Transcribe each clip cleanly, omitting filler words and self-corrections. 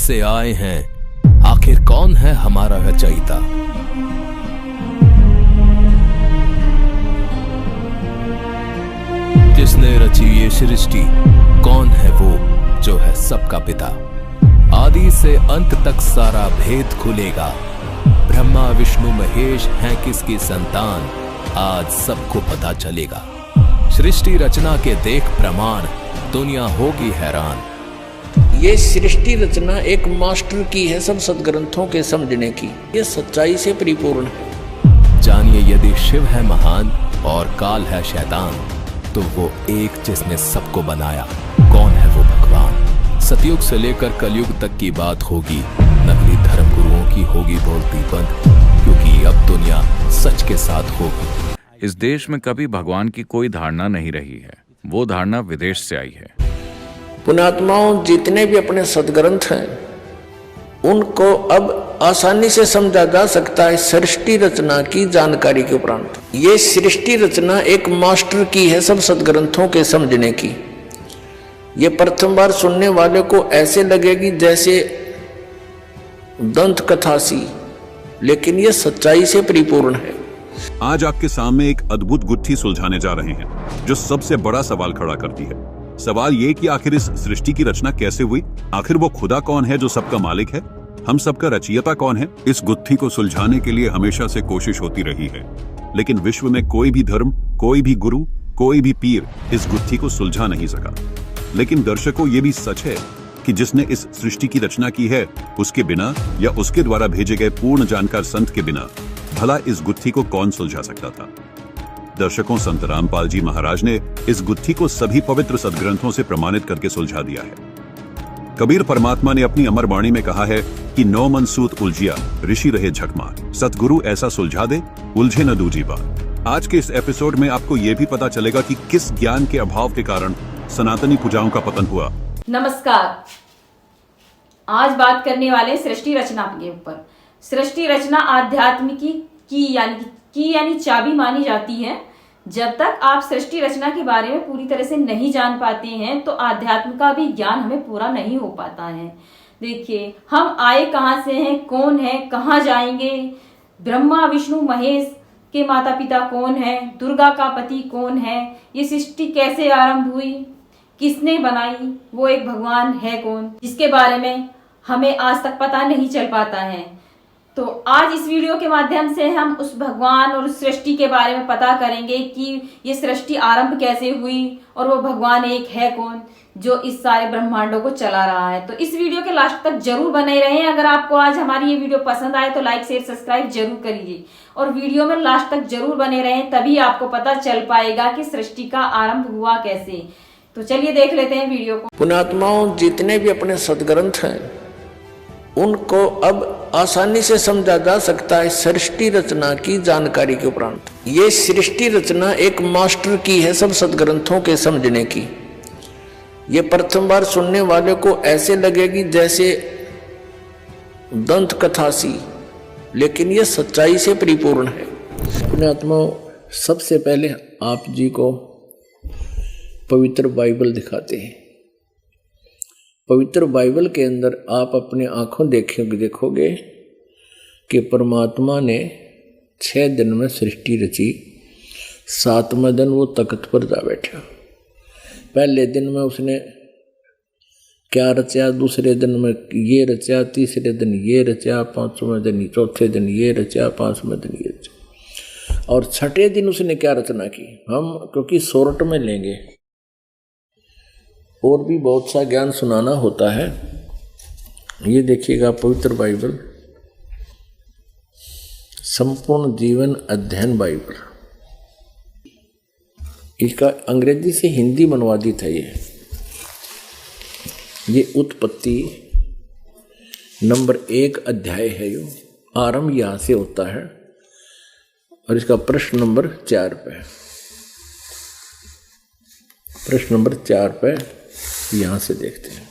से आए हैं, आखिर कौन है हमारा रचयिता। जिसने रची ये सृष्टि, कौन है वो जो है सबका पिता। आदि से अंत तक सारा भेद खुलेगा, ब्रह्मा विष्णु महेश हैं किसकी संतान, आज सबको पता चलेगा। सृष्टि रचना के देख प्रमाण, दुनिया होगी हैरान। ये सृष्टि रचना एक मास्टर की है सब सदग्रंथों के समझने की, ये सच्चाई से परिपूर्ण है। जानिए यदि शिव है महान और काल है शैतान, तो वो एक जिसने सबको बनाया, कौन है वो भगवान। सतयुग से लेकर कलयुग तक की बात होगी, नकली धर्म गुरुओं की होगी बोलती बंद, क्योंकि अब दुनिया सच के साथ होगी। इस देश में कभी भगवान की कोई धारणा नहीं रही है, वो धारणा विदेश से आई है। पुण्यात्माओं, जितने भी अपने सदग्रंथ हैं उनको अब आसानी से समझा जा सकता है सृष्टि रचना की जानकारी के उपरांत। ये सृष्टि रचना एक मास्टर की है सब सदग्रंथों के समझने की। ये प्रथम बार सुनने वाले को ऐसे लगेगी जैसे दंत कथा सी, लेकिन ये सच्चाई से परिपूर्ण है। आज आपके सामने एक अद्भुत गुत्थी सुलझाने जा रहे हैं जो सबसे बड़ा सवाल खड़ा करती है। सवाल ये कि आखिर इस सृष्टि की रचना कैसे हुई, आखिर वो खुदा कौन है जो सबका मालिक है, हम सबका रचयिता कौन है। इस गुत्थी को सुलझाने के लिए हमेशा से कोशिश होती रही है, लेकिन विश्व में कोई भी धर्म, कोई भी गुरु, कोई भी पीर इस गुत्थी को सुलझा नहीं सका। लेकिन दर्शकों, ये भी सच है कि जिसने इस सृष्टि की रचना की है, उसके बिना या उसके द्वारा भेजे गए पूर्ण जानकार संत के बिना भला इस गुत्थी को कौन सुलझा सकता था। दर्शकों, संत रामपाल जी महाराज ने इस गुत्थी को सभी पवित्र सदग्रंथों से प्रमाणित करके सुलझा दिया है। कबीर परमात्मा ने अपनी अमर वाणी में कहा है कि 9 मन सूत उलझिया, ऋषि रहे झकमार। सतगुरु ऐसा सुलझा दे, उलझे न दूजी बात। आज के इस एपिसोड में आपको यह भी पता चलेगा कि किस ज्ञान के अभाव के कारण सनातनी पूजाओं का पतन हुआ। नमस्कार, आज बात करने वाले सृष्टि रचना के ऊपर। सृष्टि रचना आध्यात्म की यानी चाबी मानी जाती है। जब तक आप सृष्टि रचना के बारे में पूरी तरह से नहीं जान पाते हैं तो आध्यात्म का भी ज्ञान हमें पूरा नहीं हो पाता है। देखिए, हम आए कहाँ से हैं, कौन है, कहाँ जाएंगे, ब्रह्मा विष्णु महेश के माता पिता कौन है, दुर्गा का पति कौन है, ये सृष्टि कैसे आरंभ हुई, किसने बनाई, वो एक भगवान है कौन, जिसके बारे में हमें आज तक पता नहीं चल पाता है। तो आज इस वीडियो के माध्यम से हम उस भगवान और उस सृष्टि के बारे में पता करेंगे कि ये सृष्टि आरंभ कैसे हुई और वो भगवान एक है कौन जो इस सारे ब्रह्मांडों को चला रहा है। तो इस वीडियो के लास्ट तक जरूर बने रहें। अगर आपको आज हमारी ये वीडियो पसंद आए तो लाइक शेयर सब्सक्राइब जरूर करिए और वीडियो में लास्ट तक जरूर बने रहें, तभी आपको पता चल पाएगा कि सृष्टि का आरंभ हुआ कैसे। तो चलिए देख लेते हैं वीडियो को। पुण्यात्माओं, जितने भी अपने सदग्रंथ हैं उनको अब आसानी से समझा जा सकता है सृष्टि रचना की जानकारी के उपरांत। ये सृष्टि रचना एक मास्टर की है सब सदग्रंथों के समझने की। ये प्रथम बार सुनने वाले को ऐसे लगेगी जैसे दंत कथा सी, लेकिन ये सच्चाई से परिपूर्ण है। पुण्यात्माओं, सबसे पहले आप जी को पवित्र बाइबल दिखाते हैं। पवित्र बाइबल के अंदर आप अपने आंखों देखोगे कि परमात्मा ने 6 दिन में सृष्टि रची, 7वें दिन वो तख्त पर जा बैठा। पहले दिन में उसने क्या रचा, दूसरे दिन में ये रचा, तीसरे दिन ये रचा, 5वें दिन, चौथे दिन ये रचा, 5वें दिन ये रचा, और 6ठे दिन उसने क्या रचना की। हम क्योंकि शॉर्ट में लेंगे और भी बहुत सा ज्ञान सुनाना होता है। ये देखिएगा पवित्र बाइबल, संपूर्ण जीवन अध्ययन बाइबल, इसका अंग्रेजी से हिंदी अनुवादित है। ये उत्पत्ति नंबर 1 अध्याय है। यो आरंभ यहाँ से होता है और इसका प्रश्न नंबर 4 पे, प्रश्न नंबर 4 पे यहां से देखते हैं।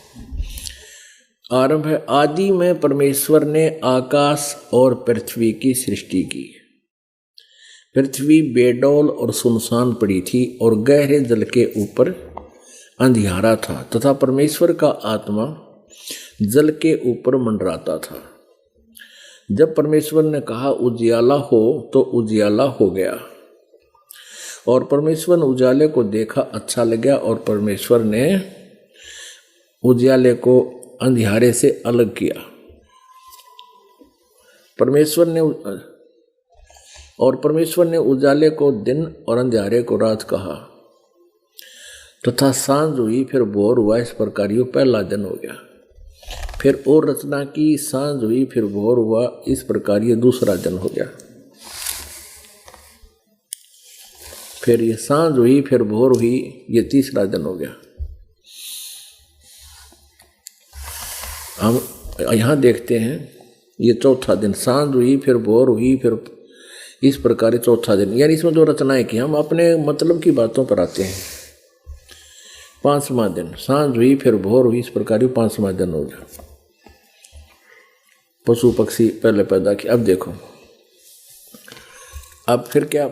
आरंभ है, आदि में परमेश्वर ने आकाश और पृथ्वी की सृष्टि की। पृथ्वी बेडौल और सुनसान पड़ी थी और गहरे जल के ऊपर अंधियारा था, तथा परमेश्वर का आत्मा जल के ऊपर मंडराता था। जब परमेश्वर ने कहा उजियाला हो तो उजियाला हो गया, और परमेश्वर ने उजाले को देखा, अच्छा लगा, और परमेश्वर ने उजियाले को अंधियारे से अलग किया। परमेश्वर ने उजाले को दिन और अंधियारे को रात कहा, तथा सांझ हुई फिर भोर हुआ, इस प्रकार यो पहला दिन हो गया। फिर और रचना की, सांझ हुई फिर भोर हुआ, इस प्रकार ये दूसरा दिन हो गया। फिर ये सांझ हुई फिर भोर हुई, ये तीसरा दिन हो गया। हम यहाँ देखते हैं ये चौथा दिन, सांझ हुई फिर भोर हुई, फिर इस प्रकार चौथा दिन। यानी इसमें जो रचनाएं की, हम अपने मतलब की बातों पर आते हैं। पांचवा दिन, सांझ हुई फिर भोर हुई, इस प्रकार पांचवा दिन हो गया। पशु पक्षी पहले पैदा किए। अब देखो, अब फिर क्या,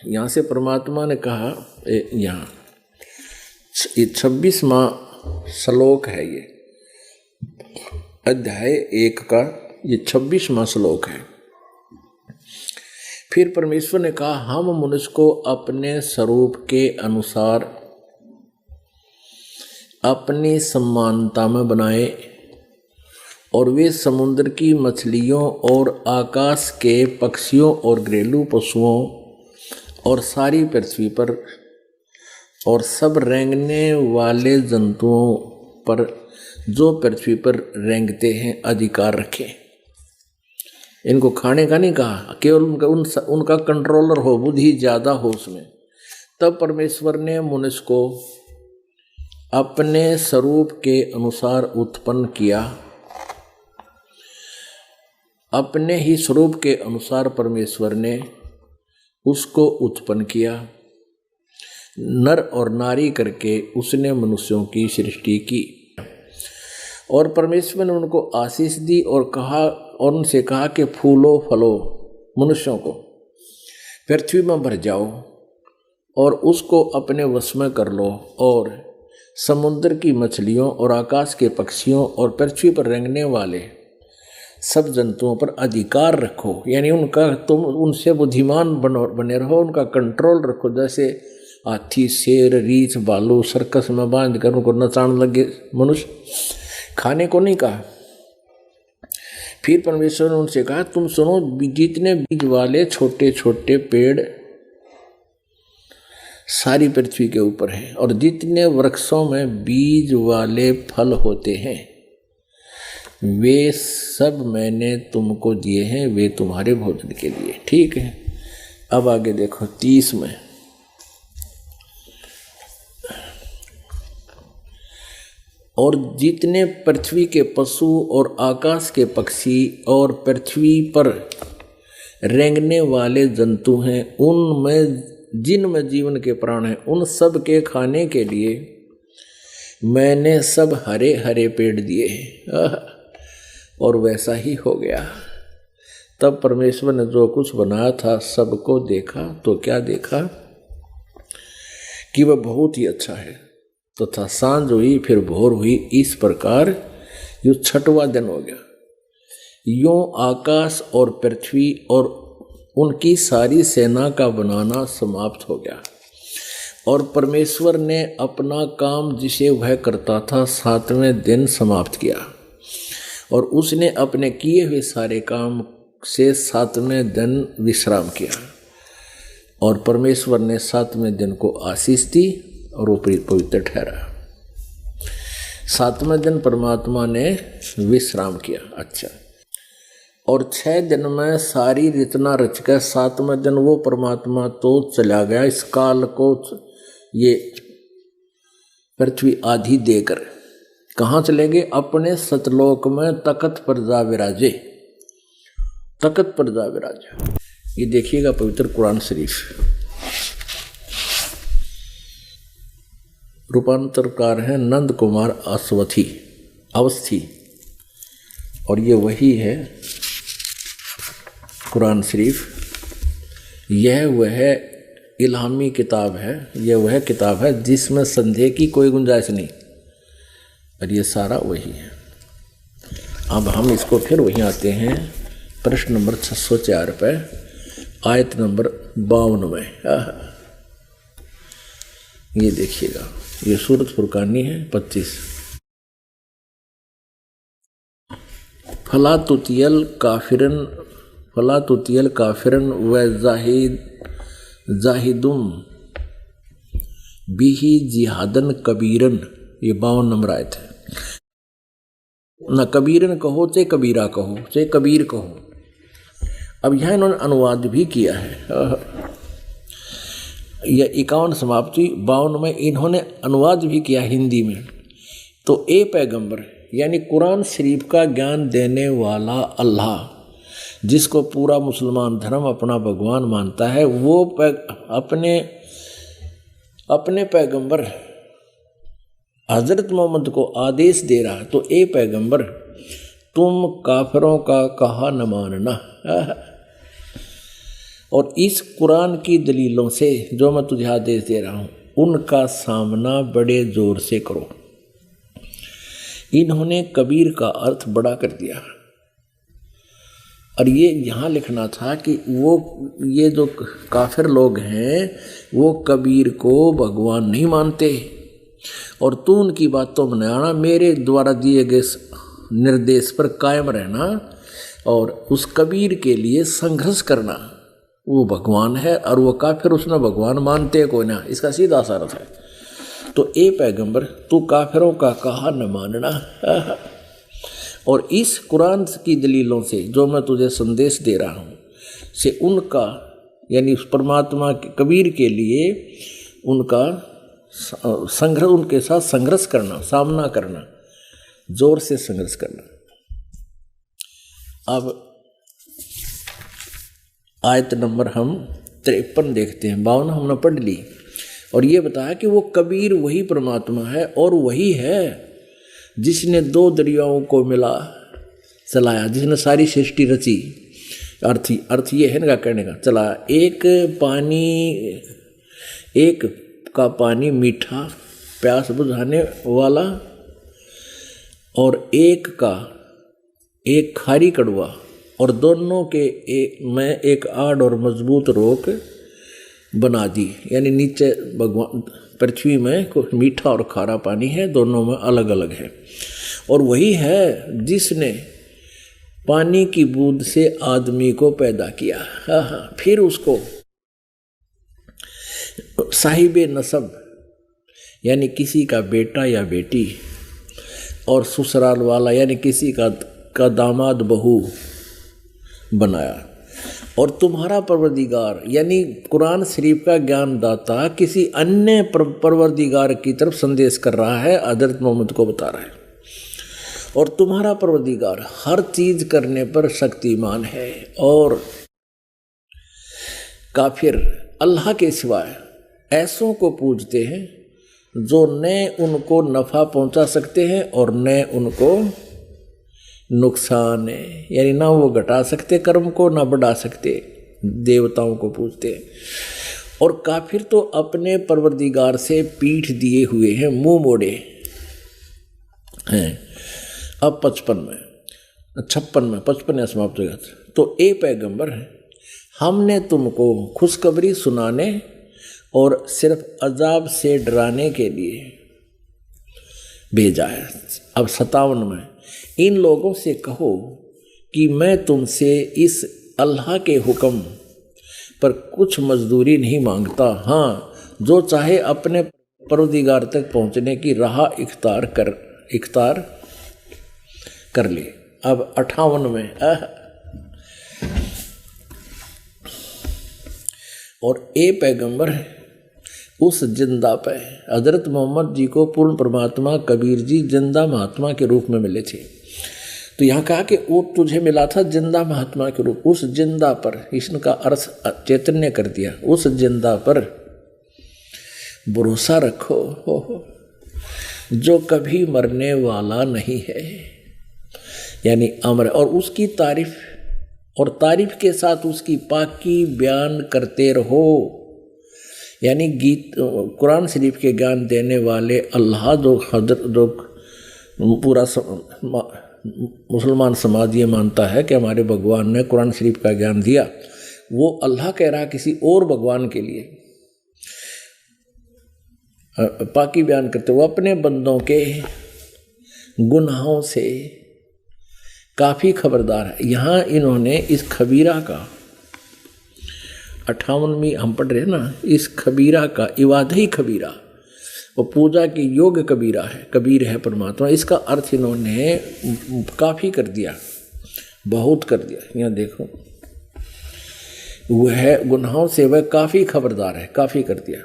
यहाँ से परमात्मा ने कहा, यहाँ ये 26वां श्लोक है, ये अध्याय 1 का ये 26वां श्लोक है। फिर परमेश्वर ने कहा, हम मनुष्य को अपने स्वरूप के अनुसार अपनी समानता में बनाए, और वे समुद्र की मछलियों और आकाश के पक्षियों और घरेलू पशुओं और सारी पृथ्वी पर और सब रेंगने वाले जंतुओं पर जो पृथ्वी पर रेंगते हैं अधिकार रखें। इनको खाने का नहीं कहा, केवल उनका कंट्रोलर हो, बुद्धि ज़्यादा हो उसमें। तब परमेश्वर ने मनुष्य को अपने स्वरूप के अनुसार उत्पन्न किया। अपने ही स्वरूप के अनुसार परमेश्वर ने उसको उत्पन्न किया। नर और नारी करके उसने मनुष्यों की सृष्टि की। और परमेश्वर ने उनको आशीष दी और कहा, और उनसे कहा कि फूलो फलो, मनुष्यों को पृथ्वी में भर जाओ और उसको अपने वश में कर लो, और समुद्र की मछलियों और आकाश के पक्षियों और पृथ्वी पर रेंगने वाले सब जंतुओं पर अधिकार रखो। यानी उनका, तुम उनसे बुद्धिमान बने रहो, उनका कंट्रोल रखो। जैसे हाथी, शेर, रीछ, भालू सर्कस में बांध कर उनको नचाने लगे मनुष्य, खाने को नहीं कहा। फिर परमेश्वर ने उनसे कहा, तुम सुनो, जितने बीज वाले छोटे छोटे पेड़ सारी पृथ्वी के ऊपर हैं, और जितने वृक्षों में बीज वाले फल होते हैं, वे सब मैंने तुमको दिए हैं, वे तुम्हारे भोजन के लिए। ठीक है। अब आगे देखो 30 में, और जितने पृथ्वी के पशु और आकाश के पक्षी और पृथ्वी पर रेंगने वाले जंतु हैं, उनमें जिनमें जीवन के प्राण हैं, उन सब के खाने के लिए मैंने सब हरे हरे पेड़ दिए हैं। और वैसा ही हो गया। तब परमेश्वर ने जो कुछ बनाया था सबको देखा, तो क्या देखा कि वह बहुत ही अच्छा है। तथा सांझ हुई फिर भोर हुई, इस प्रकार यो 6वां दिन हो गया। यूं आकाश और पृथ्वी और उनकी सारी सेना का बनाना समाप्त हो गया। और परमेश्वर ने अपना काम जिसे वह करता था 7वें दिन समाप्त किया, और उसने अपने किए हुए सारे काम से 7वें दिन विश्राम किया। और परमेश्वर ने 7वें दिन को आशीष दी और वो पवित्र ठहरा। 7वें दिन परमात्मा ने विश्राम किया। अच्छा, और 6 दिन में सारी रचना रच कर 7वें दिन वो परमात्मा तो चला गया इस काल को ये पृथ्वी आधी देकर। कहाँ चले गए? अपने सतलोक में तख्त पर जा विराजे, तख्त पर जा विराजे। ये देखिएगा पवित्र कुरान शरीफ। रूपांतरकार हैं नंद कुमार अवस्थी, और ये वही है कुरान शरीफ। यह वह इल्हामी किताब है, यह वह किताब है जिसमें संदेह की कोई गुंजाइश नहीं, और ये सारा वही है। अब हम इसको फिर वहीं आते हैं, प्रश्न नंबर 604 पे, आयत नंबर 52 में। ये देखिएगा, ये सूरत फुरकानी है 25। फला तुतियल काफिरन व जाहिदुम बिही जिहादन कबीरन। ये 52 नंबर आयत है। न कबीरन कहो चाहे कबीरा कहो चाहे कबीर कहो। अब यहाँ इन्होंने अनुवाद भी किया है। यह 51 समाप्ति 52 में इन्होंने अनुवाद भी किया हिंदी में। तो ए पैगंबर यानी कुरान शरीफ का ज्ञान देने वाला अल्लाह, जिसको पूरा मुसलमान धर्म अपना भगवान मानता है, वो अपने पैगंबर हजरत मोहम्मद को आदेश दे रहा। तो ए पैगंबर तुम काफिरों का कहा न मानना, और इस कुरान की दलीलों से जो मैं तुझे आदेश दे रहा हूँ उनका सामना बड़े जोर से करो। इन्होंने कबीर का अर्थ बड़ा कर दिया, और ये यहाँ लिखना था कि ये जो काफिर लोग हैं वो कबीर को भगवान नहीं मानते, और तू उनकी बातों में आना, मेरे द्वारा दिए गए निर्देश पर कायम रहना और उस कबीर के लिए संघर्ष करना। वो भगवान है और वो काफिर उसने भगवान मानते कोई ना, इसका सीधा सा अर्थ है। तो ए पैगंबर तू काफिरों का कहा न मानना, और इस कुरान की दलीलों से जो मैं तुझे संदेश दे रहा हूँ से उनका यानी उस परमात्मा के कबीर के लिए उनका संघर्ष, उनके साथ संघर्ष करना, सामना करना, जोर से संघर्ष करना। अब आयत नंबर हम 53 देखते हैं। 52 हमने पढ़ ली, और ये बताया कि वो कबीर वही परमात्मा है, और वही है जिसने 2 दरियाओं को मिला चलाया, जिसने सारी सृष्टि रची। अर्थ ये है ना कहने का चला, एक का पानी मीठा प्यास बुझाने वाला, और एक खारी कड़वा, और दोनों के में एक आड़ और मजबूत रोक बना दी। यानी नीचे भगवान पृथ्वी में मीठा और खारा पानी है, दोनों में अलग अलग है। और वही है जिसने पानी की बूंद से आदमी को पैदा किया, फिर उसको साहिबे नसब यानी किसी का बेटा या बेटी, और ससुराल वाला यानी किसी का दामाद बहू बनाया। और तुम्हारा परवरदिगार यानी कुरान शरीफ का ज्ञानदाता किसी अन्य परवरदिगार की तरफ संदेश कर रहा है, हजरत मोहम्मद को बता रहा है। और तुम्हारा परवरदिगार हर चीज करने पर शक्तिमान है। और काफिर अल्लाह के सिवाय ऐसों को पूजते हैं जो न उनको नफ़ा पहुंचा सकते हैं और न उनको नुकसान है, यानी ना वो घटा सकते कर्म को ना बढ़ा सकते। देवताओं को पूजते हैं। और काफिर तो अपने परवरदिगार से पीठ दिए हुए हैं, मुंह मोड़े हैं। अब 55 समाप्त हो गया। तो ए पैगंबर हमने तुमको खुशखबरी सुनाने और सिर्फ अजाब से डराने के लिए भेजा है। अब 57 में इन लोगों से कहो कि मैं तुमसे इस अल्लाह के हुक्म पर कुछ मजदूरी नहीं मांगता। हाँ, जो चाहे अपने परवरदिगार तक पहुंचने की राह इख्तियार कर ले। अब 58 में और ए पैगंबर उस जिंदा पे हजरत मोहम्मद जी को पूर्ण परमात्मा कबीर जी जिंदा महात्मा के रूप में मिले थे। तो यहाँ कहा कि वो तुझे मिला था जिंदा महात्मा के रूप। उस जिंदा पर, इसका अर्थ चैतन्य कर दिया, उस जिंदा पर भरोसा रखो जो कभी मरने वाला नहीं है, यानी अमर। और उसकी तारीफ, और तारीफ के साथ उसकी पाकी बयान करते रहो। यानी कुरान शरीफ के ज्ञान देने वाले अल्लाह जो पूरा मुसलमान समाज ये मानता है कि हमारे भगवान ने कुरान शरीफ का ज्ञान दिया, वो अल्लाह कह रहा किसी और भगवान के लिए पाकी बयान करते हुए अपने बंदों के गुनाहों से काफ़ी खबरदार है। यहाँ इन्होंने इस खबीरा का 58वीं हम पढ़ रहे हैं ना, इस खबीरा का इबादही खबीरा, वो पूजा की योग्य कबीरा है, कबीर है परमात्मा, इसका अर्थ इन्होंने काफ़ी कर दिया, बहुत कर दिया। यहाँ देखो, वह गुनाहों से वह काफ़ी खबरदार है, काफ़ी कर दिया।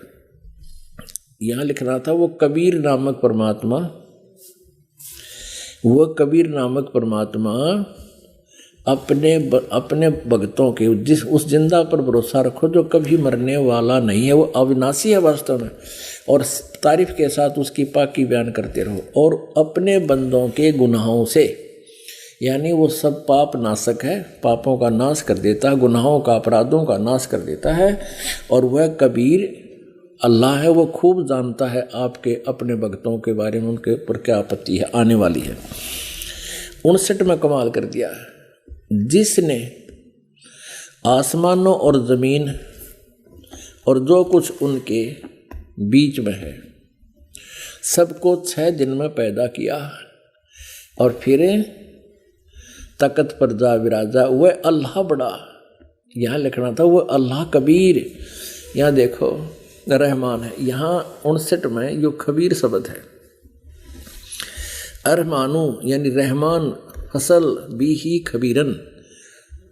यहाँ लिख रहा था वो कबीर नामक परमात्मा, वह कबीर नामक परमात्मा अपने भक्तों के उस जिंदा पर भरोसा रखो जो कभी मरने वाला नहीं है, वो अविनाशी है वास्तव में, और तारीफ के साथ उसकी पाकी बयान करते रहो। और अपने बंदों के गुनाहों से, यानी वो सब पाप नाशक है, पापों का नाश कर देता है, गुनाहों का अपराधों का नाश कर देता है। और वह कबीर अल्लाह है, वो खूब जानता है आपके अपने भक्तों के बारे में, उनके ऊपर क्या आपत्ति है आने वाली है। 59 में कमाल कर दिया, जिसने आसमानों और ज़मीन और जो कुछ उनके बीच में है सबको 6 दिन में पैदा किया और फिर तकत पर जा विराजा, वह अल्लाह बड़ा। यहाँ लिखना था वह अल्लाह कबीर। यहाँ देखो रहमान है, यहाँ 59 में जो खबीर शब्द है, अरमानू यानी रहमान फसल भी ही खबीरन,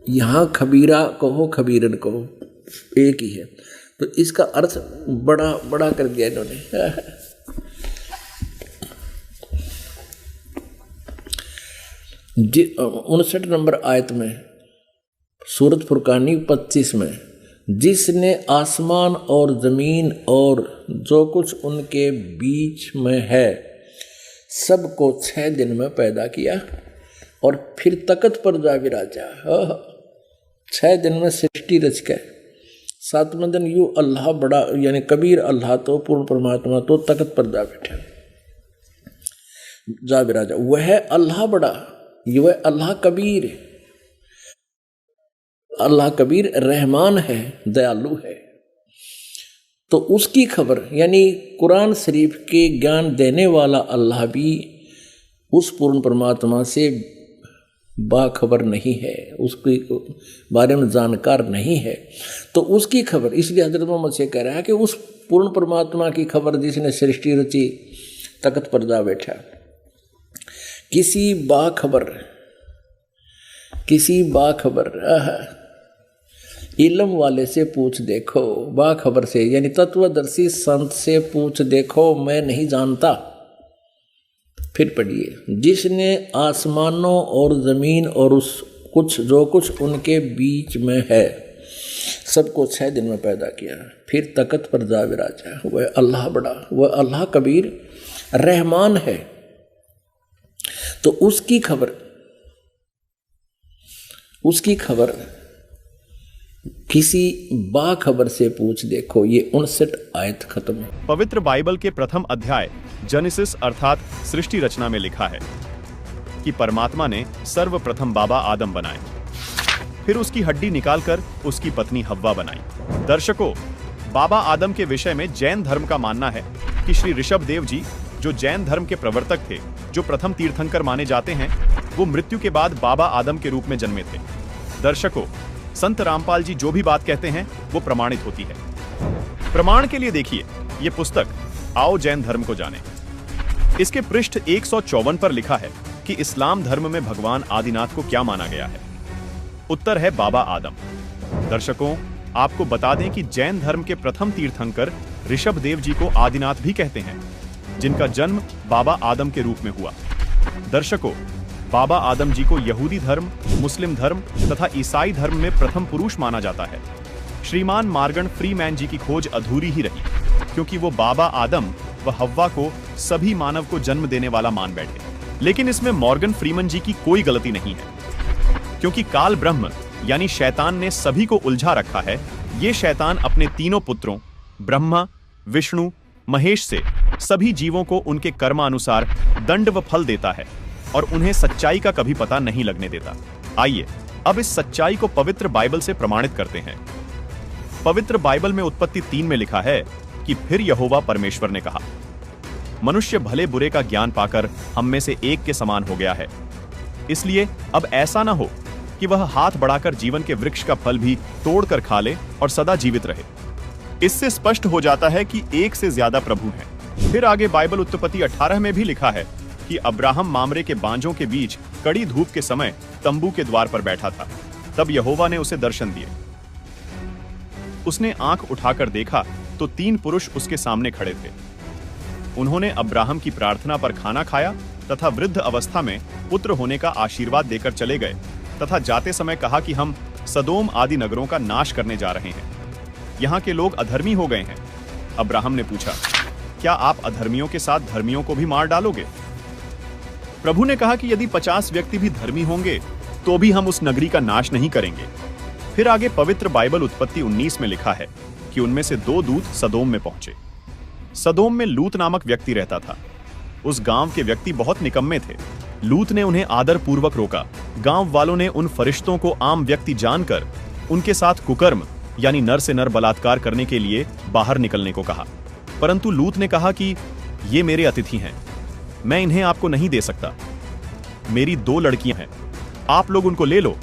यहाँ खबीरा कहो खबीरन कहो एक ही है, तो इसका अर्थ बड़ा बड़ा कर दिया इन्होंने। 59 नंबर आयत में सूरत फुरकानी 25 में, जिसने आसमान और ज़मीन और जो कुछ उनके बीच में है सबको 6 दिन में पैदा किया और फिर तकत पर जा विराजा। 6 दिन में सृष्टि रच के 7वें दिन यूँ अल्लाह बड़ा, यानी कबीर अल्लाह तो पूर्ण परमात्मा तो तकत पर जा बैठे, जा विराजा। वह अल्लाह बड़ा, वह अल्लाह कबीर, अल्लाह कबीर रहमान है, दयालु है। तो उसकी खबर यानी कुरान शरीफ के ज्ञान देने वाला अल्लाह भी उस पूर्ण परमात्मा से बाखबर नहीं है, उसके बारे में जानकार नहीं है। तो उसकी खबर, इसलिए हजरत मोहम्मद से कह रहा है कि उस पूर्ण परमात्मा की खबर जिसने सृष्टि रची तकत पर जा बैठा, किसी बाखबर इल्म वाले से पूछ देखो, बाखबर से यानी तत्वदर्शी संत से पूछ देखो, मैं नहीं जानता। फिर पढ़िए, जिसने आसमानों और ज़मीन और उस कुछ जो कुछ उनके बीच में है सबको 6 दिन में पैदा किया, फिर तकत पर जा विराजा। वह अल्लाह बड़ा, वह अल्लाह कबीर रहमान है। तो उसकी खबर किसी बाखबर से पूछ देखो। ये 59 आयत खत्म है। पवित्र बाइबल के प्रथम अध्याय जेनेसिस अर्थात सृष्टि रचना में लिखा है कि परमात्मा ने सर्वप्रथम बाबा आदम बनाए, फिर उसकी हड्डी निकालकर उसकी पत्नी हव्वा बनाई। दर्शकों, बाबा आदम के विषय में जैन धर्म का मानना है कि श्री ऋषभ देव जी, जो जैन धर्म के प्रवर्तक थे, जो प्रथम तीर्थंकर माने जाते हैं, वो मृत्यु के बाद बाबा आदम के रूप में जन्मे थे। दर्शकों, संत रामपाल जी जो भी बात कहते हैं वो प्रमाणित होती है। प्रमाण के लिए देखिए ये पुस्तक आओ जैन धर्म को जाने। इसके पृष्ठ 154 पर लिखा है कि इस्लाम धर्म में भगवान आदिनाथ को क्या माना गया है। उत्तर है बाबा आदम। दर्शकों, आपको बता दें कि जैन धर्म के प्रथम तीर्थंकर ऋषभ देव जी को आदिनाथ भी कहते हैं, जिनका जन्म बाबा आदम के रूप में हुआ। दर्शकों, बाबा आदम जी को यहूदी धर्म, मुस्लिम धर्म तथा ईसाई धर्म में प्रथम पुरुष माना जाता है। श्रीमान मार्गन फ्रीमैन जी की खोज अधूरी ही रही, क्योंकि वो बाबा आदम व हव्वा को सभी मानव को जन्म देने वाला मान बैठे। लेकिन इसमें मॉर्गन फ्रीमैन जी की कोई गलती नहीं है, क्योंकि काल ब्रह्म यानी शैतान ने सभी को उलझा रखा है। ये शैतान अपने तीनों पुत्रों ब्रह्मा, विष्णु, महेश से सभी जीवों को उनके कर्मानुसार दंड व फल देता है। और उन्हें सच्चाई का कभी पता नहीं लगने देता। आइए अब इस सच्चाई को पवित्र बाइबल से प्रमाणित करते हैं। पवित्र बाइबल में उत्पत्ति 3 में लिखा है कि फिर यहोवा परमेश्वर ने कहा, मनुष्य भले बुरे का ज्ञान पाकर हम में से एक के समान हो गया है, इसलिए अब ऐसा ना हो कि वह हाथ बढ़ाकर जीवन के वृक्ष का फल भी तोड़कर खा ले और सदा जीवित रहे। इससे स्पष्ट हो जाता है कि एक से ज्यादा प्रभु हैं। फिर आगे बाइबल उत्पत्ति 18 में भी लिखा है कि अब्राहम मामरे के बांजों के बीच कड़ी धूप के समय तंबू के द्वार पर बैठा था। तब यहोवा ने उसे दर्शन दिए। उसने आंख उठाकर देखा तो 3 पुरुष उसके सामने खड़े थे। उन्होंने अब्राहम की प्रार्थना पर खाना खाया तथा वृद्ध अवस्था में पुत्र होने का आशीर्वाद देकर चले गए तथा जाते समय कहा कि हम सदोम आदि नगरों का नाश करने जा रहे हैं। यहाँ के लोग अधर्मी हो गए हैं। अब्राहम ने पूछा, क्या आप अधर्मियों के साथ धर्मियों को भी मार डालोगे? प्रभु ने कहा कि यदि 50 व्यक्ति भी धर्मी होंगे तो भी हम उस नगरी का नाश नहीं करेंगे। फिर आगे पवित्र बाइबल उत्पत्ति 19 में लिखा है कि उनमें से 2 दूत सदोम में पहुंचे। सदोम में लूत नामक व्यक्ति रहता था। उस गांव के व्यक्ति बहुत निकम्मे थे। लूत ने उन्हें आदर पूर्वक रोका। गांव वालों ने उन फरिश्तों को आम व्यक्ति जानकर उनके साथ कुकर्म यानी नर से नर बलात्कार करने के लिए बाहर निकलने को कहा, परंतु लूत ने कहा कि ये मेरे अतिथि हैं, मैं इन्हें आपको नहीं दे सकता। मेरी 2 लड़कियां हैं, आप लोग उनको ले लो।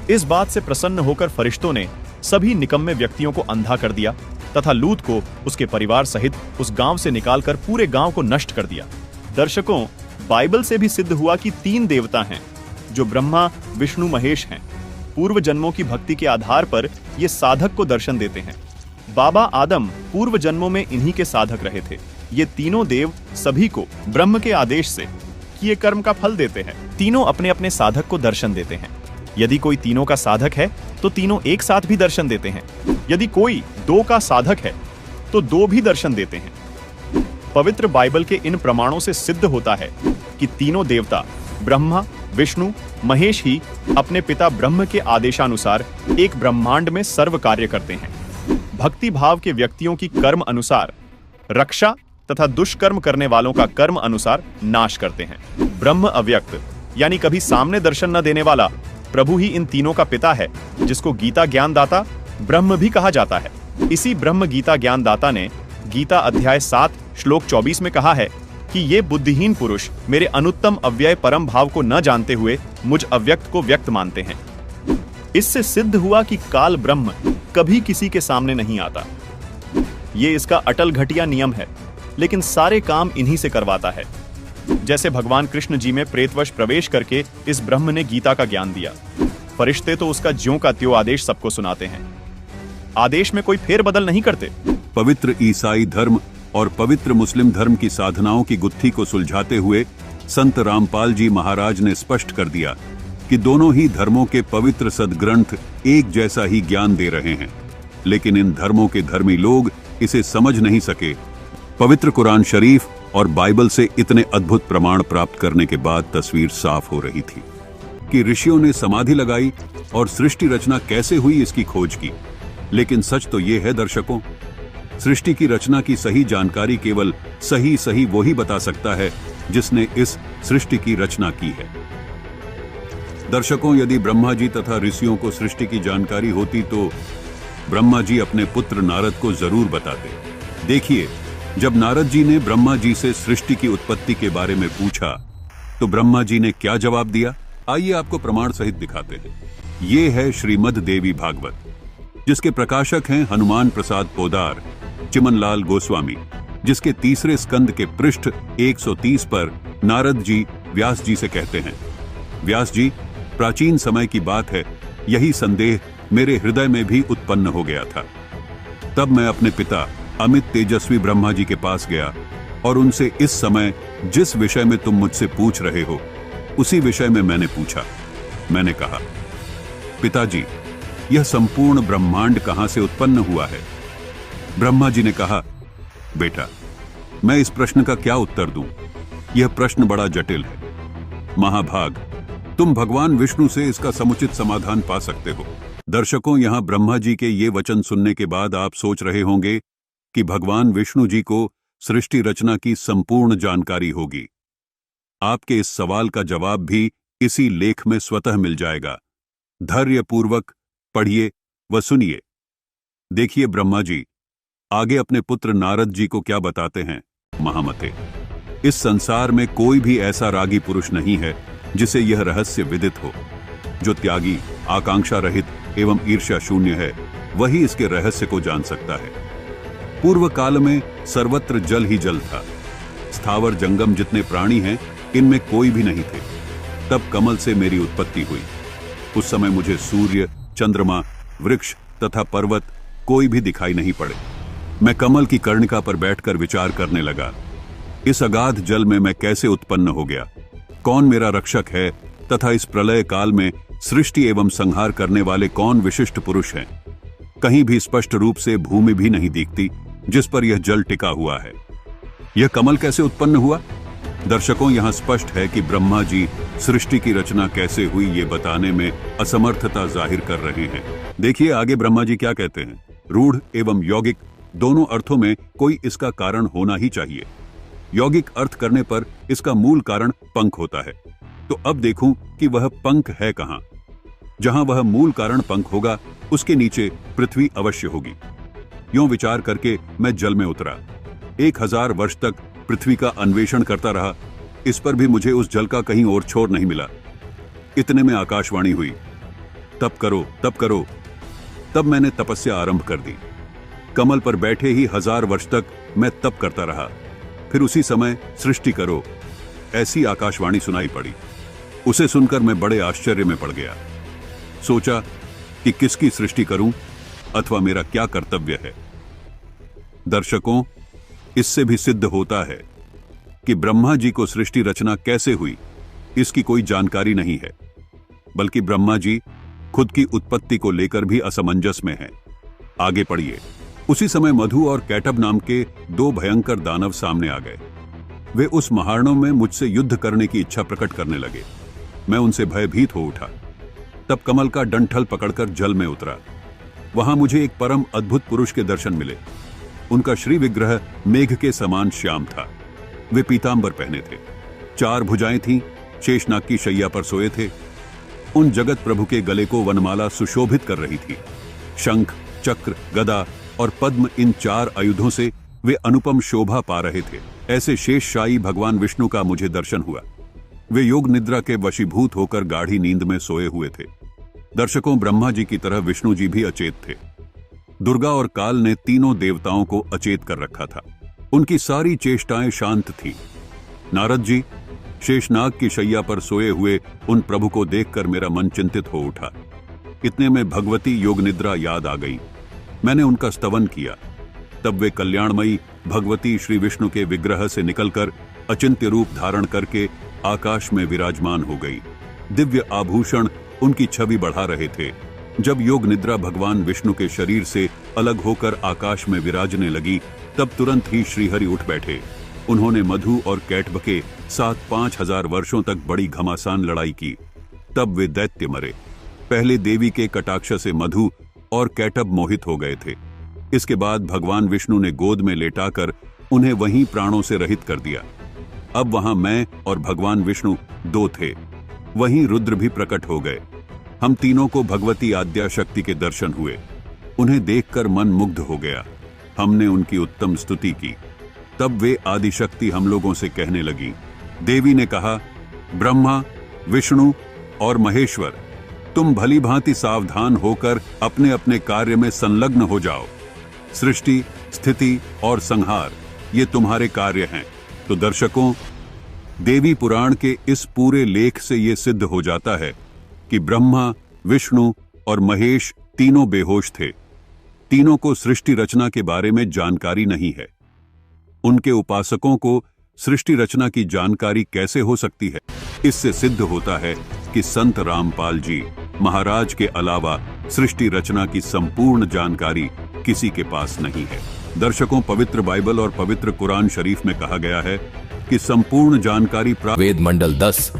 इस बात से प्रसन्न होकर फरिश्तों ने सभी निकम्मे व्यक्तियों को अंधा कर दिया तथा लूत को उसके परिवार सहित उस गांव से निकालकर पूरे गांव को नष्ट कर दिया। दर्शकों, बाइबल से भी सिद्ध हुआ कि 3 देवता हैं जो ब्रह्मा, विष्णु, महेश हैं। पूर्व जन्मों की भक्ति के आधार पर ये साधक को दर्शन देते हैं। बाबा आदम पूर्व जन्मों में इन्हीं के साधक रहे थे। ये तीनों देव सभी को ब्रह्म के आदेश से किए कर्म का फल देते हैं। तीनों अपने अपने साधक को दर्शन देते हैं। यदि कोई तीनों का साधक है तो तीनों एक साथ भी दर्शन देते हैं। यदि कोई 2 का साधक है तो 2 भी दर्शन देते हैं। पवित्र बाइबल के इन प्रमाणों से सिद्ध होता है कि तीनों देवता ब्रह्मा, विष्णु, महेश ही अपने पिता ब्रह्म के आदेशानुसार एक ब्रह्मांड में सर्व कार्य करते हैं। भक्ति भाव के व्यक्तियों की कर्म अनुसार रक्षा तथा दुष्कर्म करने वालों का कर्म अनुसार नाश करते हैं। ब्रह्म अव्यक्त यानी कभी सामने दर्शन न देने वाला प्रभु ही इन तीनों का पिता है, जिसको गीता ज्ञानदाता ब्रह्म भी कहा जाता है। इसी ब्रह्म गीता ज्ञानदाता ने गीता अध्याय 7 श्लोक 24 में कहा है कि ये बुद्धिहीन पुरुष मेरे अनुत्तम अव्यय परम भाव को न जानते हुए मुझ अव्यक्त को व्यक्त मानते हैं। इससे सिद्ध हुआ कि काल ब्रह्म कभी किसी के सामने नहीं आता। ये इसका अटल घटिया नियम है, लेकिन सारे काम इन्हीं से करवाता है। जैसे भगवान कृष्ण जी में प्रेतवश प्रवेश करके इस ब्रह्म ने गीता का ज्ञान दिया। फरिश्ते तो उसका ज्यों का त्यों आदेश सबको सुनाते हैं। आदेश में कोई फेरबदल नहीं करते। पवित्र ईसाई धर्म और पवित्र मुस्लिम धर्म की साधनाओं की गुत्थी को सुलझाते हुए संत रामपाल जी महाराज ने स्पष्ट कर दिया कि दोनों ही धर्मों के पवित्र सदग्रंथ एक जैसा ही ज्ञान दे रहे हैं, लेकिन इन धर्मों के धर्मी लोग इसे समझ नहीं सके। पवित्र कुरान शरीफ और बाइबल से इतने अद्भुत प्रमाण प्राप्त करने के बाद तस्वीर साफ हो रही थी कि ऋषियों ने समाधि लगाई और सृष्टि रचना कैसे हुई इसकी खोज की। लेकिन सच तो यह है दर्शकों, सृष्टि की रचना की सही जानकारी केवल सही वही बता सकता है जिसने इस सृष्टि की रचना की है। दर्शकों, यदि ब्रह्मा जी तथा ऋषियों को सृष्टि की जानकारी होती तो ब्रह्मा जी अपने पुत्र नारद को जरूर बताते। देखिए, जब नारद जी ने ब्रह्मा जी से सृष्टि की उत्पत्ति के बारे में पूछा तो ब्रह्मा जी ने क्या जवाब दिया, आइए आपको प्रमाण सहित दिखाते हैं। ये है श्रीमद् देवी भागवत, जिसके प्रकाशक हैं हनुमान प्रसाद पोदार, चिमनलाल गोस्वामी, जिसके 3रे स्कंद के पृष्ठ 130 पर नारद जी व्यास जी से कहते हैं, व्यास जी, प्राचीन समय की बात है, यही संदेह मेरे हृदय में भी उत्पन्न हो गया था। तब मैं अपने पिता अमित तेजस्वी ब्रह्मा जी के पास गया और उनसे इस समय जिस विषय में तुम मुझसे पूछ रहे हो उसी विषय में मैंने पूछा। मैंने कहा, पिताजी, यह संपूर्ण ब्रह्मांड कहां से उत्पन्न हुआ है? ब्रह्मा जी ने कहा, बेटा, मैं इस प्रश्न का क्या उत्तर दूं? यह प्रश्न बड़ा जटिल है। महाभाग, तुम भगवान विष्णु से इसका समुचित समाधान पा सकते हो। दर्शकों, यहां ब्रह्मा जी के ये वचन सुनने के बाद आप सोच रहे होंगे कि भगवान विष्णु जी को सृष्टि रचना की संपूर्ण जानकारी होगी। आपके इस सवाल का जवाब भी इसी लेख में स्वतः मिल जाएगा। धैर्यपूर्वक पढ़िए व सुनिए। देखिए ब्रह्मा जी आगे अपने पुत्र नारद जी को क्या बताते हैं। महामते, इस संसार में कोई भी ऐसा रागी पुरुष नहीं है जिसे यह रहस्य विदित हो। जो त्यागी, आकांक्षा रहित एवं ईर्ष्या शून्य है, वही इसके रहस्य को जान सकता है। पूर्व काल में सर्वत्र जल ही जल था। स्थावर जंगम जितने प्राणी हैं, इनमें कोई भी नहीं थे। तब कमल से मेरी उत्पत्ति हुई। उस समय मुझे सूर्य, चंद्रमा, वृक्ष तथा पर्वत कोई भी दिखाई नहीं पड़े। मैं कमल की कर्णिका पर बैठकर विचार करने लगा, इस अगाध जल में मैं कैसे उत्पन्न हो गया, कौन मेरा रक्षक है तथा इस प्रलय काल में सृष्टि एवं संहार करने वाले कौन विशिष्ट पुरुष हैं। कहीं भी स्पष्ट रूप से भूमि भी नहीं दिखती जिस पर यह जल टिका हुआ है। यह कमल कैसे उत्पन्न हुआ? दर्शकों, यहां स्पष्ट है कि ब्रह्मा जी सृष्टि की रचना कैसे हुई ये बताने में असमर्थता जाहिर कर रहे हैं। देखिए आगे ब्रह्मा जी क्या कहते हैं। रूढ़ एवं यौगिक दोनों अर्थों में कोई इसका कारण होना ही चाहिए। यौगिक अर्थ करने पर इसका मूल कारण पंख होता है। तो अब देखूं कि वह पंख है कहां। जहां वह मूल कारण पंख होगा, उसके नीचे पृथ्वी अवश्य होगी। यूं विचार करके मैं जल में उतरा। 1000 वर्ष तक पृथ्वी का अन्वेषण करता रहा। इस पर भी मुझे उस जल का कहीं और छोर नहीं मिला। इतने में आकाशवाणी हुई, तप करो, तप करो। तब मैंने तपस्या आरंभ कर दी। कमल पर बैठे ही 1000 वर्ष तक मैं तप करता रहा। फिर उसी समय सृष्टि करो, ऐसी आकाशवाणी सुनाई पड़ी। उसे सुनकर मैं बड़े आश्चर्य में पड़ गया। सोचा कि किसकी सृष्टि करूं अथवा मेरा क्या कर्तव्य है। दर्शकों, इससे भी सिद्ध होता है कि ब्रह्मा जी को सृष्टि रचना कैसे हुई इसकी कोई जानकारी नहीं है, बल्कि ब्रह्मा जी खुद की उत्पत्ति को लेकर भी असमंजस में हैं। आगे पढ़िए। उसी समय मधु और कैटब नाम के 2 भयंकर दानव सामने आ गए। वे उस महारणों में मुझसे युद्ध करने की इच्छा प्रकट करने लगे। मैं उनसे भयभीत हो उठा। तब कमल का डंठल पकड़कर जल में उतरा। वहां मुझे एक परम अद्भुत पुरुष के दर्शन मिले। उनका श्री विग्रह मेघ के समान श्याम था। वे पीतांबर पहने थे, 4 भुजाएं थीं, शेषनाग की शैया पर सोए थे। उन जगत प्रभु के गले को वनमाला सुशोभित कर रही थी। शंख, चक्र, गदा और पद्म, इन 4 आयुधों से वे अनुपम शोभा पा रहे थे। ऐसे शेषशायी भगवान विष्णु का मुझे दर्शन हुआ। वे योग निद्रा के वशीभूत होकर गाढ़ी नींद में सोए हुए थे। दर्शकों, ब्रह्मा जी की तरह विष्णु जी भी अचेत थे। दुर्गा और काल ने तीनों देवताओं को अचेत कर रखा था। उनकी सारी चेष्टाएं शांत थी। नारद जी शेषनाग की शैया पर सोए हुए उन प्रभु को देखकर मेरा मन चिंतित हो उठा। इतने में भगवती योग निद्रा याद आ गई। मैंने उनका स्तवन किया। तब वे कल्याणमयी भगवती श्री विष्णु के विग्रह से निकलकर अचिंत्य रूप धारण करके आकाश में विराजमान हो गई। दिव्य आभूषण उनकी छवि बढ़ा रहे थे। जब योग निद्रा भगवान विष्णु के शरीर से अलग होकर आकाश में विराजने लगी, तब तुरंत ही श्रीहरि उठ बैठे। उन्होंने मधु और कैटभ के साथ 5000 वर्षों तक बड़ी घमासान लड़ाई की। तब वे दैत्य मरे। पहले देवी के कटाक्ष से मधु और कैटभ मोहित हो गए थे। इसके बाद भगवान विष्णु ने गोद में लेटाकर उन्हें वहीं प्राणों से रहित कर दिया। अब वहां मैं और भगवान विष्णु 2 थे। वहीं रुद्र भी प्रकट हो गए। हम तीनों को भगवती आद्या शक्ति के दर्शन हुए। उन्हें देखकर मन मुग्ध हो गया। हमने उनकी उत्तम स्तुति की। तब वे आदिशक्ति हम लोगों से कहने लगी। देवी ने कहा, ब्रह्मा, विष्णु और महेश्वर, तुम भली भांति सावधान होकर अपने अपने कार्य में संलग्न हो जाओ। सृष्टि, स्थिति और संहार ये तुम्हारे कार्य हैं। तो दर्शकों, देवी पुराण के इस पूरे लेख से ये सिद्ध हो जाता है कि ब्रह्मा, विष्णु और महेश तीनों बेहोश थे। तीनों को सृष्टि रचना के बारे में जानकारी नहीं है। उनके उपासकों को सृष्टि रचना की जानकारी कैसे हो सकती है? इससे सिद्ध होता है कि संत रामपाल जी महाराज के अलावा सृष्टि रचना की संपूर्ण जानकारी किसी के पास नहीं है। दर्शकों, पवित्र बाइबल और पवित्र कुरान शरीफ में कहा गया है कि संपूर्ण जानकारी प्राप्त वेद मंडल 10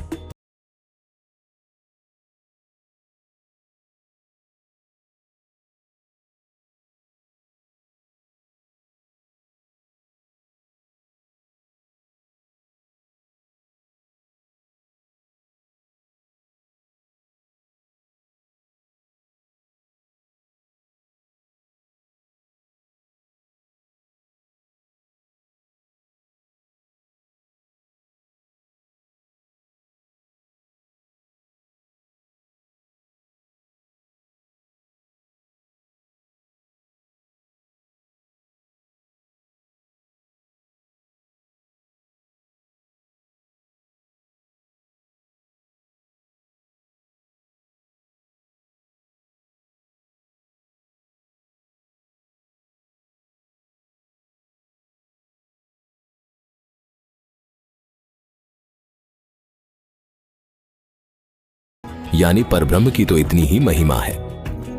यानी परब्रह्म की तो इतनी ही महिमा है,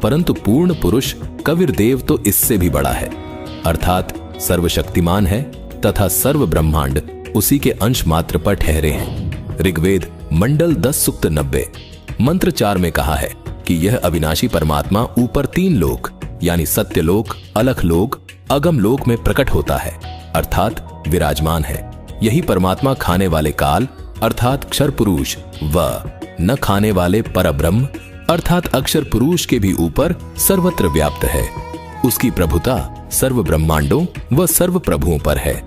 परंतु पूर्ण पुरुष कबीर देव तो इससे भी बड़ा है, अर्थात सर्वशक्तिमान है तथा सर्व ब्रह्मांड उसी के अंश मात्र पर ठहरे हैं। ऋग्वेद मंडल 10 सूक्त 90 मंत्र 4 में कहा है कि यह अविनाशी परमात्मा ऊपर 3 लोक यानी सत्यलोक, अलखलोक, अगम लोक में प्रकट होता है, अर्थात विराजमान है। यही परमात्मा खाने वाले काल अर्थात क्षर पुरुष व न खाने वाले परब्रह्म अर्थात अक्षर पुरुष के भी ऊपर सर्वत्र व्याप्त है। उसकी प्रभुता सर्व ब्रह्मांडों व सर्व प्रभुओं पर है।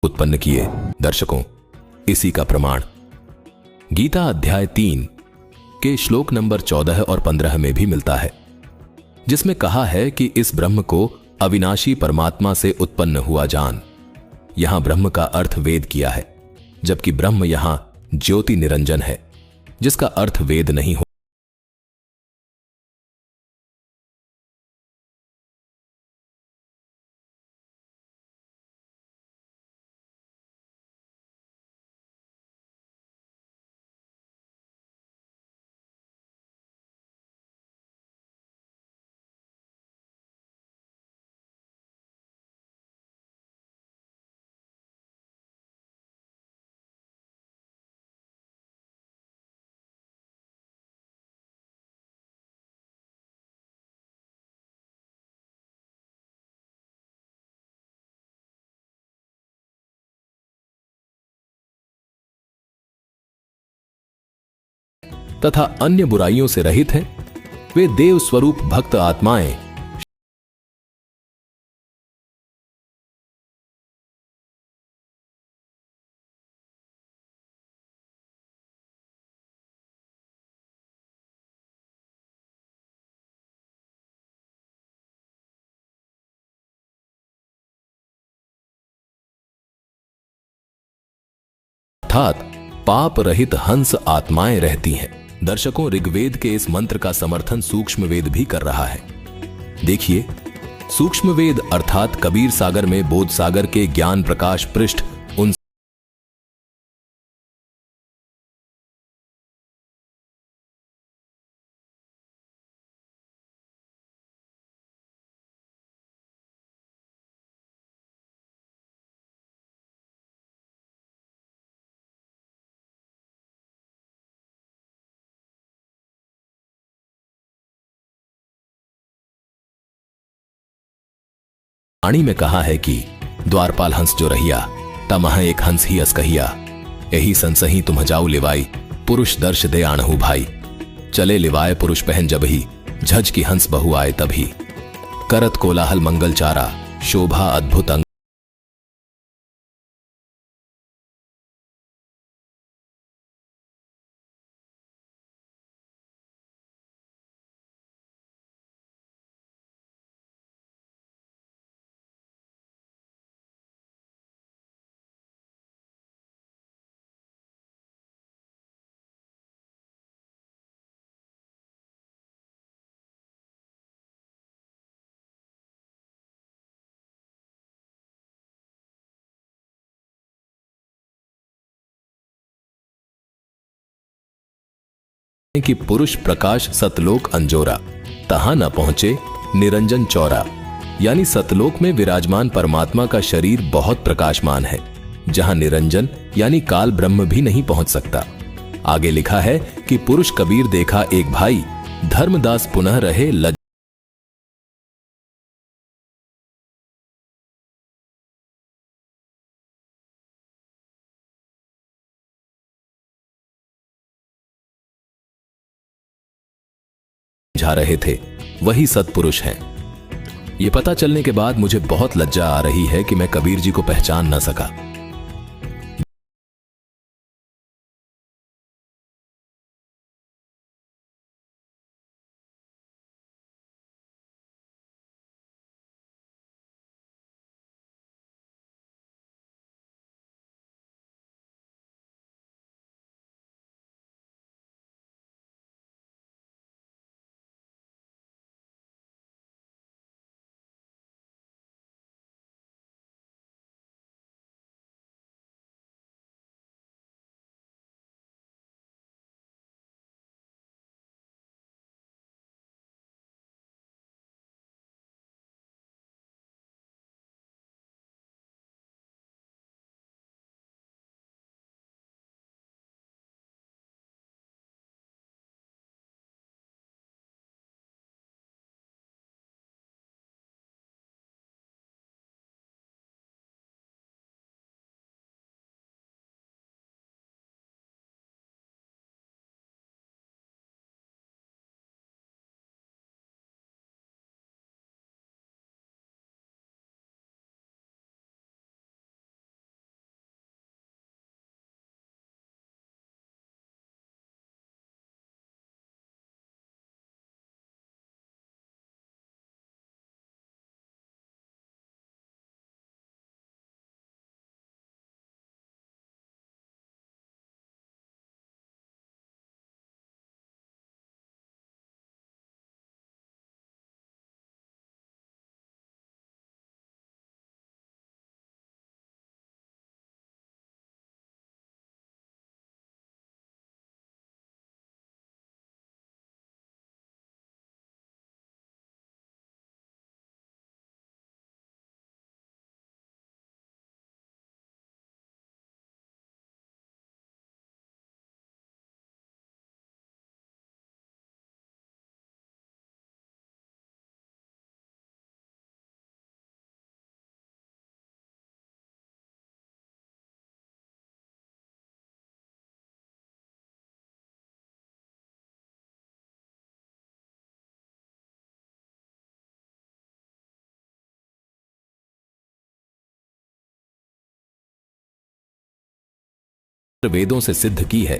उत्पन्न किए। दर्शकों, इसी का प्रमाण गीता अध्याय 3 के श्लोक नंबर 14 और 15 में भी मिलता है, जिसमें कहा है कि इस ब्रह्म को अविनाशी परमात्मा से उत्पन्न हुआ जान। यहां ब्रह्म का अर्थ वेद किया है, जबकि ब्रह्म यहां ज्योति निरंजन है, जिसका अर्थ वेद नहीं हो। तथा अन्य बुराइयों से रहित हैं। वे देव स्वरूप भक्त आत्माएं अर्थात पाप रहित हंस आत्माएं रहती हैं। दर्शकों, ऋग्वेद के इस मंत्र का समर्थन सूक्ष्म वेद भी कर रहा है। देखिए, सूक्ष्म वेद अर्थात कबीर सागर में बोध सागर के ज्ञान प्रकाश पृष्ठ वाणी में कहा है कि द्वारपाल हंस जो रहिया तमह एक हंस ही अस कहिया, यही संसही तुम जाऊ लिवाई, पुरुष दर्श दे आणहु भाई। चले लिवाए पुरुष पहन जबही, झज की हंस बहु आए तभी। करत कोलाहल मंगल चारा, शोभा अद्भुत अंग। कि पुरुष प्रकाश सतलोक अंजोरा, तहां न पहुंचे निरंजन चौरा। यानी सतलोक में विराजमान परमात्मा का शरीर बहुत प्रकाशमान है, जहां निरंजन यानी काल ब्रह्म भी नहीं पहुंच सकता। आगे लिखा है कि पुरुष कबीर देखा एक भाई, धर्मदास पुनः रहे लज। जा रहे थे वही सत्पुरुष हैं। ये पता चलने के बाद मुझे बहुत लज्जा आ रही है कि मैं कबीर जी को पहचान न सका। वेदों से सिद्ध की है।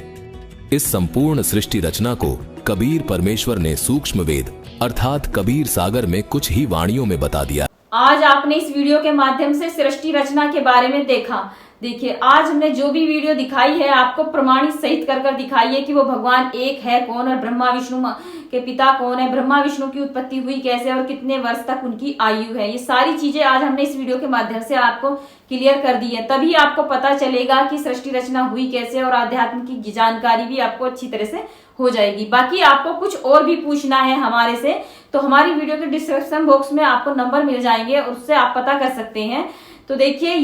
इस संपूर्ण सृष्टि रचना को कबीर परमेश्वर ने सूक्ष्म वेद अर्थात कबीर सागर में कुछ ही वाणियों में बता दिया। आज आपने इस वीडियो के माध्यम से सृष्टि रचना के बारे में देखा। देखिए, आज हमने जो भी वीडियो दिखाई है आपको प्रमाणित सहित कर दिखाई है कि वो भगवान एक है कौन, और ब्रह्मा विष्णु के पिता कौन है, ब्रह्मा विष्णु की उत्पत्ति हुई कैसे और कितने वर्ष तक उनकी आयु है। ये सारी चीजें आज हमने इस वीडियो के माध्यम से आपको क्लियर कर दी है। तभी आपको पता चलेगा कि सृष्टि रचना हुई कैसे, और आध्यात्म की जानकारी भी आपको अच्छी तरह से हो जाएगी। बाकी आपको कुछ और भी पूछना है हमारे से तो हमारी वीडियो के डिस्क्रिप्शन बॉक्स में आपको नंबर मिल जाएंगे और उससे आप पता कर सकते हैं। तो देखिए,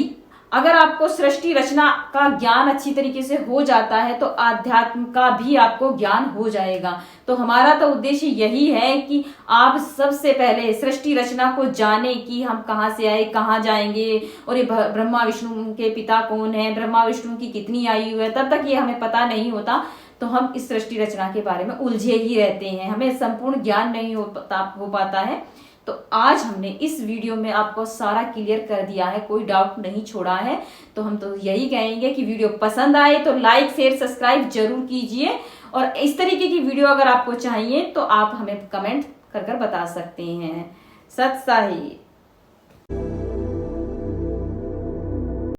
अगर आपको सृष्टि रचना का ज्ञान अच्छी तरीके से हो जाता है तो आध्यात्म का भी आपको ज्ञान हो जाएगा। तो हमारा तो उद्देश्य यही है कि आप सबसे पहले सृष्टि रचना को जाने कि हम कहाँ से आए, कहाँ जाएंगे, और ये ब्रह्मा विष्णु के पिता कौन है, ब्रह्मा विष्णु की कितनी आयु है। तब तक ये हमें पता नहीं होता तो हम इस सृष्टि रचना के बारे में उलझे ही रहते हैं, हमें संपूर्ण ज्ञान नहीं हो पाता है। तो आज हमने इस वीडियो में आपको सारा क्लियर कर दिया है, कोई डाउट नहीं छोड़ा है। तो हम तो यही कहेंगे कि वीडियो पसंद आए तो लाइक शेयर सब्सक्राइब जरूर कीजिए, और इस तरीके की वीडियो अगर आपको चाहिए तो आप हमें कमेंट कर बता सकते हैं। सत साहिब।